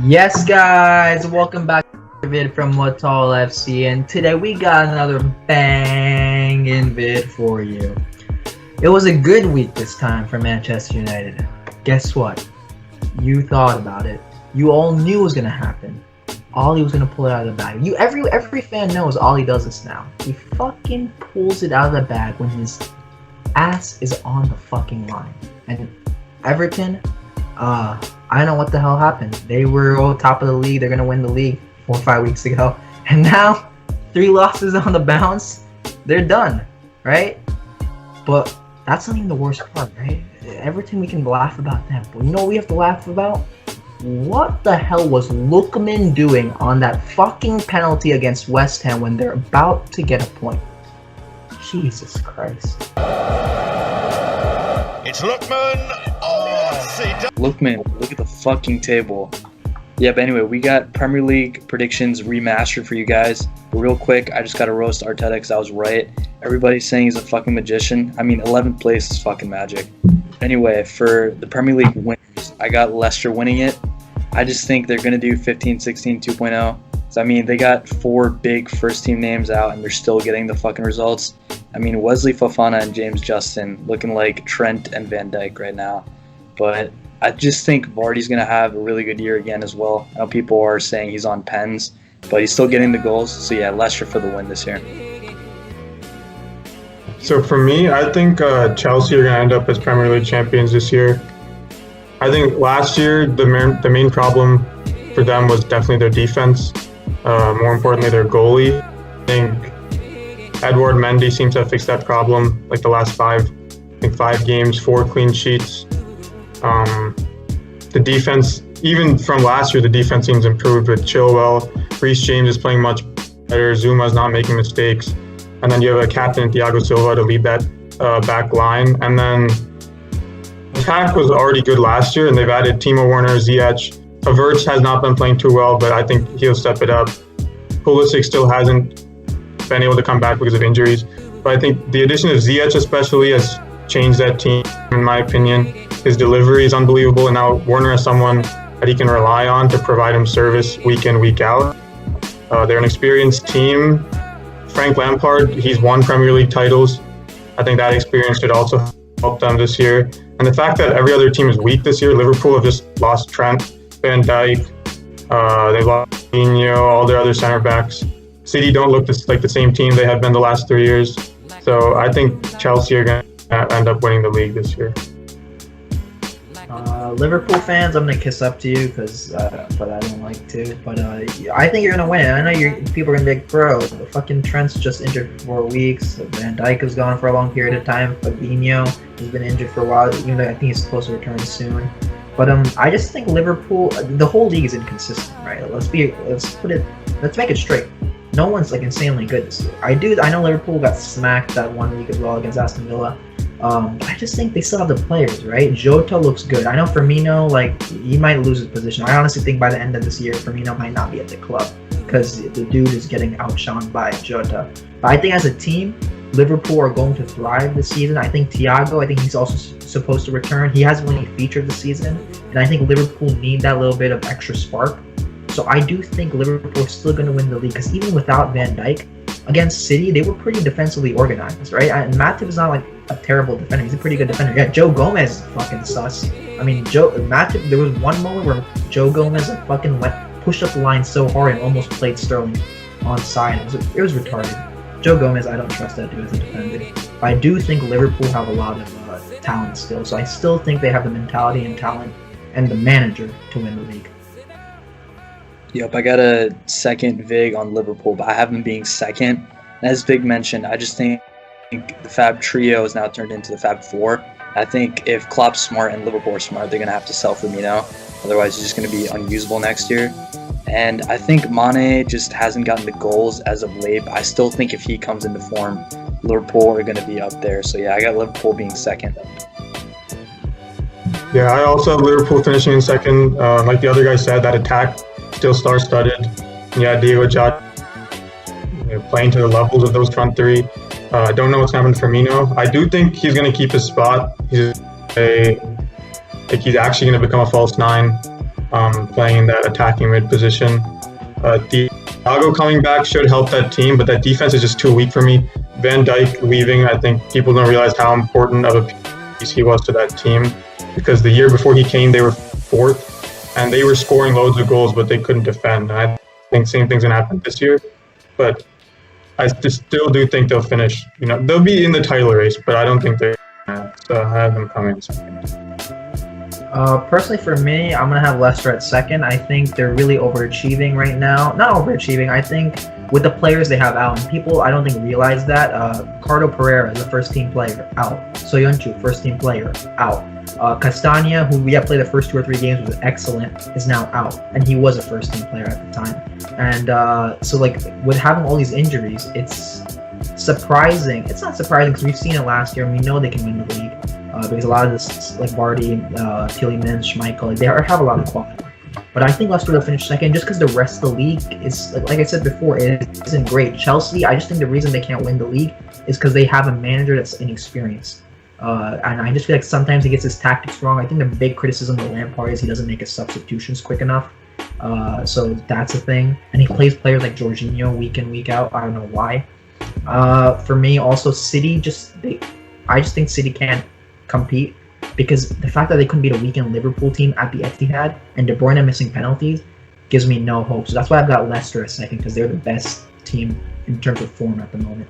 Yes, guys, welcome back to vid from Mutal FC, and today we got another banging vid for you. It was a good week this time for Manchester United. Guess what? You thought about it. You all knew it was gonna happen. Ollie was gonna pull it out of the bag. Every fan knows Ollie does this now. He fucking pulls it out of the bag when his ass is on the fucking line. And Everton, I don't know what the hell happened. They were all top of the league. They're gonna win the league 4 or 5 weeks ago, and now 3 losses on the bounce. They're done, right? But that's not even the worst part, right? Everything we can laugh about them, but you know what we have to laugh about? What the hell was Lookman doing on that fucking penalty against West Ham when they're about to get a point? Jesus Christ. It's Lookman. Lookman, look at the fucking table. Yeah, but anyway, we got Premier League predictions remastered for you guys. But real quick, I just got to roast Arteta because I was right. Everybody's saying he's a fucking magician. I mean, 11th place is fucking magic. Anyway, for the Premier League winners, I got Leicester winning it. I just think they're going to do 15-16 2.0. So, I mean, they got 4 big first-team names out, and they're still getting the fucking results. I mean, Wesley Fofana and James Justin looking like Trent and Van Dijk right now. But I just think Vardy's going to have a really good year again as well. I know people are saying he's on pens, but he's still getting the goals. So, yeah, Leicester for the win this year. So for me, I think Chelsea are going to end up as Premier League champions this year. I think last year the main problem for them was definitely their defense. More importantly, their goalie. I think Edouard Mendy seems to have fixed that problem. Like the last 5 games, 4 clean sheets. The defense, even from last year, the defense seems improved with Chilwell. Reece James is playing much better. Zuma's not making mistakes. And then you have a captain, Thiago Silva, to lead that back line. And then attack was already good last year, and they've added Timo Werner, Ziyech. Havertz has not been playing too well, but I think he'll step it up. Pulisic still hasn't been able to come back because of injuries. But I think the addition of Ziyech especially has changed that team, in my opinion. His delivery is unbelievable, and now Werner is someone that he can rely on to provide him service week in, week out. They're an experienced team. Frank Lampard, he's won Premier League titles. I think that experience should also help them this year. And the fact that every other team is weak this year, Liverpool have just lost Trent, Van Dijk, they've lost Coutinho, all their other center backs. City don't look like the same team they have been the last 3 years. So I think Chelsea are going to end up winning the league this year. Liverpool fans, I'm gonna kiss up to you but I don't like to. But I think you're gonna win. I know people are gonna be like, bro, the fucking Trent's just injured for 4 weeks. Van Dijk is gone for a long period of time. Fabinho has been injured for a while, even though I think he's supposed to return soon. But I just think Liverpool, the whole league is inconsistent, right? Let's make it straight. No one's like insanely good this year. I know Liverpool got smacked that 1 week as well against Aston Villa. I just think they still have the players, right? Jota looks good. I know Firmino, like, he might lose his position. I honestly think by the end of this year, Firmino might not be at the club because the dude is getting outshone by Jota. But I think as a team, Liverpool are going to thrive this season. I think Thiago, he's also supposed to return. He hasn't really featured this season, and I think Liverpool need that little bit of extra spark. So I do think Liverpool is still going to win the league because even without Van Dijk, against City, they were pretty defensively organized, right? And Matip is not like a terrible defender. He's a pretty good defender. Yeah, Joe Gomez is fucking sus. I mean, Matip, there was one moment where Joe Gomez fucking pushed up the line so hard and almost played Sterling onside. It was retarded. Joe Gomez, I don't trust that dude as a defender. But I do think Liverpool have a lot of talent still. So I still think they have the mentality and talent and the manager to win the league. Yep, I got a second VIG on Liverpool, but I have them being second. As Vig mentioned, I just think the Fab Trio is now turned into the Fab Four. I think if Klopp's smart and Liverpool are smart, they're going to have to sell Firmino. Otherwise, he's just going to be unusable next year. And I think Mane just hasn't gotten the goals as of late, but I still think if he comes into form, Liverpool are going to be up there. So, yeah, I got Liverpool being second. Yeah, I also have Liverpool finishing in second. Like the other guy said, that attack still star-studded. Yeah, Diego Jota playing to the levels of those front three. I don't know what's happened to Firmino. I do think he's going to keep his spot. He's actually going to become a false nine. playing in that attacking mid position. Thiago coming back should help that team, but that defense is just too weak for me. Van Dijk leaving, I think people don't realize how important of a piece he was to that team, because the year before he came, they were fourth, and they were scoring loads of goals, but they couldn't defend. And I think same thing's gonna happen this year, but I still do think they'll finish. They'll be in the title race, but I don't think they're gonna. So I have them coming second. Personally, for me, I'm gonna have Leicester at second. I think they're really overachieving right now. Not overachieving. I think with the players they have out, and people I don't think realize that. Cardo Pereira is a first-team player out. Soyuncu, first-team player out. Castagna, who we have played the first 2 or 3 games, was excellent, is now out, and he was a first-team player at the time. And so, like, with having all these injuries, it's surprising. It's not surprising because we've seen it last year, and we know they can win the league. Because a lot of this, like Vardy, Tielemans, Schmeichel, they have a lot of quality. But I think Leicester will finish second just because the rest of the league is, like I said before, it isn't great. Chelsea, I just think the reason they can't win the league is because they have a manager that's inexperienced. And I just feel like sometimes he gets his tactics wrong. I think the big criticism of Lampard is he doesn't make his substitutions quick enough. So that's a thing. And he plays players like Jorginho week in, week out. I don't know why. For me, also, City, I just think City can't compete because the fact that they couldn't beat a weakened Liverpool team at the Etihad and De Bruyne missing penalties gives me no hope. So that's why I've got Leicester a second, because they're the best team in terms of form at the moment.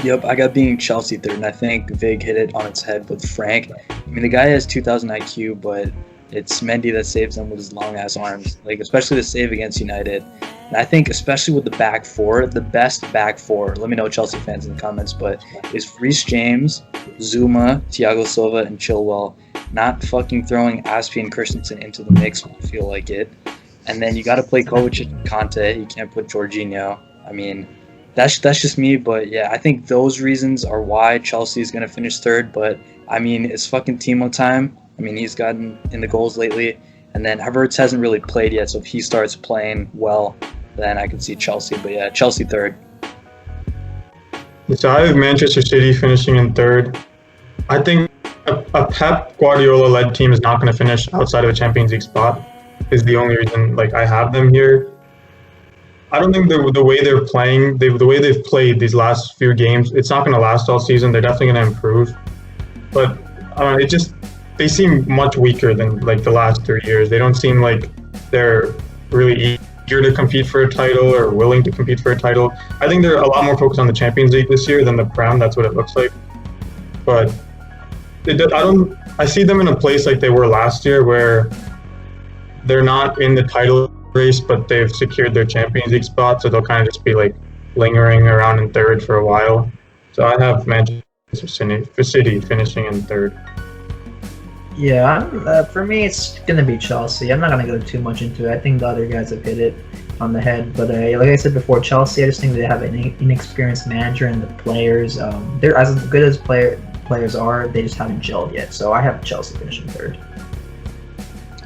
Yep, I got being Chelsea third, and I think Vig hit it on its head with Frank. I mean, the guy has 2,000 IQ, but it's Mendy that saves them with his long-ass arms, like especially the save against United. And I think especially with the back four, the best back four, let me know Chelsea fans in the comments, but is Reece James, Zuma, Thiago Silva, and Chilwell. Not fucking throwing Aspie and Christensen into the mix when you feel like it. And then you got to play Kovacic and Conte. You can't put Jorginho. I mean, that's just me, but yeah, I think those reasons are why Chelsea is going to finish third. But I mean, it's fucking Timo time. I mean, he's gotten in the goals lately. And then Havertz hasn't really played yet, so if he starts playing well, then I can see Chelsea. But yeah, Chelsea third. So I have Manchester City finishing in third. I think a Pep Guardiola-led team is not going to finish outside of a Champions League spot. Is the only reason I have them here. I don't think the way they're playing, the way they've played these last few games, it's not going to last all season. They're definitely going to improve, but they seem much weaker than the last 3 years. They don't seem like they're really eager to compete for a title or willing to compete for a title. I think they're a lot more focused on the Champions League this year than the Prem. That's what it looks like. But I see them in a place like they were last year, where they're not in the title race, but they've secured their Champions League spot, so they'll kind of just be lingering around in third for a while. So I have Manchester City finishing in third. Yeah, for me, it's going to be Chelsea. I'm not going to go too much into it. I think the other guys have hit it on the head. But like I said before, Chelsea, I just think they have an inexperienced manager, and the players, they're as good as players are, they just haven't gelled yet. So I have Chelsea finishing third.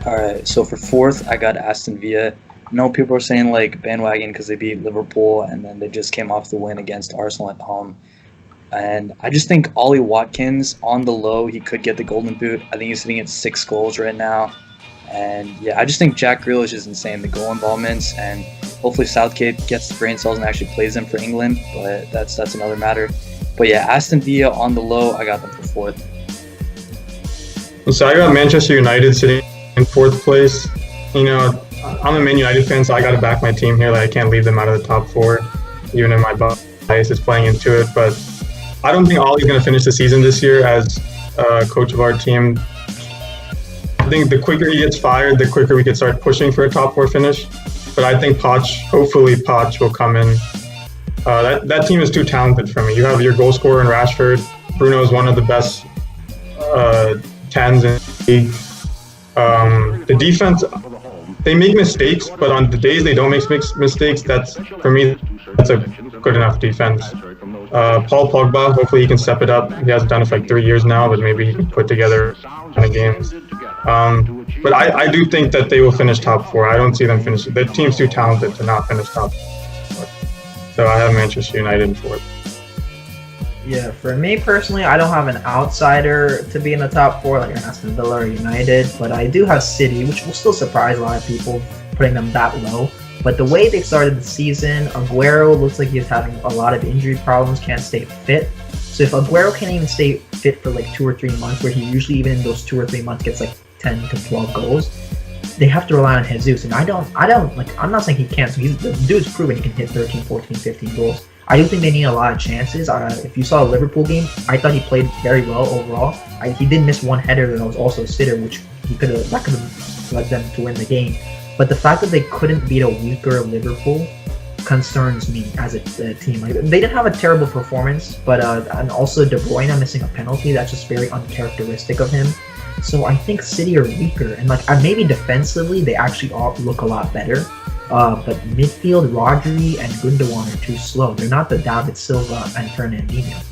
All right, so for fourth, I got Aston Villa. I know people are saying bandwagon because they beat Liverpool and then they just came off the win against Arsenal at home. And I just think Ollie Watkins, on the low, he could get the golden boot. I think he's sitting at 6 goals right now. And yeah, I just think Jack Grealish is insane, the goal involvements. And hopefully Southgate gets the brain cells and actually plays them for England. But that's another matter. But yeah, Aston Villa on the low, I got them for fourth. So I got Manchester United sitting in fourth place. I'm a Man United fan, so I got to back my team here. I can't leave them out of the top 4, even if my bias is playing into it. But I don't think Ollie's going to finish the season this year as coach of our team. I think the quicker he gets fired, the quicker we could start pushing for a top 4 finish. But I think hopefully Poch will come in. That team is too talented for me. You have your goal scorer in Rashford. Bruno is one of the best 10s in the league. The defense, they make mistakes, but on the days they don't make mistakes, that's a good enough defense. Paul Pogba, hopefully he can step it up. He hasn't done it for 3 years now, but maybe he can put together kind of games. But I do think that they will finish top 4. I don't see them finishing. The team's too talented to not finish top 4. So I have Manchester United in fourth. Yeah, for me personally, I don't have an outsider to be in the top four like Aston Villa or United, but I do have City, which will still surprise a lot of people putting them that low. But the way they started the season, Aguero looks like he's having a lot of injury problems, can't stay fit. So if Aguero can't even stay fit for like 2 or 3 months, where he usually even in those 2 or 3 months gets like 10 to 12 goals, they have to rely on Jesus. And I don't like, I'm not saying he can't. So the dude's proven he can hit 13, 14, 15 goals. I do think they need a lot of chances. If you saw a Liverpool game, I thought he played very well overall. He did miss one header that was also a sitter, which could have led them to win the game. But the fact that they couldn't beat a weaker Liverpool concerns me as a team. Like, they didn't have a terrible performance, but and also De Bruyne missing a penalty, that's just very uncharacteristic of him. So I think City are weaker, and like maybe defensively they actually all look a lot better. But midfield, Rodri and Gundogan are too slow. They're not the David Silva and Fernandinho.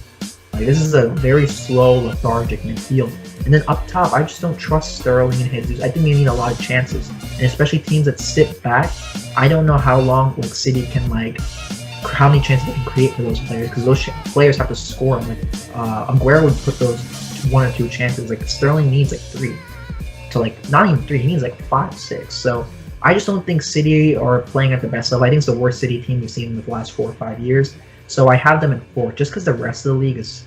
Like, this is a very slow, lethargic midfield. And then up top, I just don't trust Sterling and Jesus. I think they need a lot of chances, and especially teams that sit back. I don't know how long like City can how many chances they can create for those players, because those players have to score. Like Aguero would put those 1 or 2 chances. Like Sterling needs like 3 to not even 3. He needs like 5, 6. So I just don't think City are playing at the best level. I think it's the worst City team we've seen in the last 4 or 5 years. So I have them in 4th, just because the rest of the league is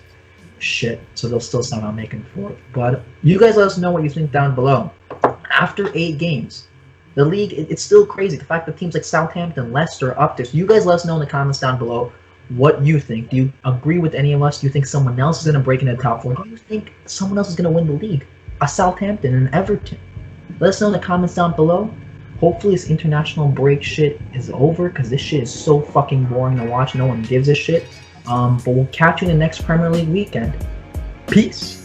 shit. So they'll still somehow make it 4th. But you guys let us know what you think down below. After 8 games, the league, it's still crazy. The fact that teams like Southampton, Leicester are up there. So you guys let us know in the comments down below what you think. Do you agree with any of us? Do you think someone else is going to break into the top 4? Do you think someone else is going to win the league? A Southampton and Everton? Let us know in the comments down below. Hopefully this international break shit is over, because this shit is so fucking boring to watch. No one gives a shit. But we'll catch you in the next Premier League weekend. Peace.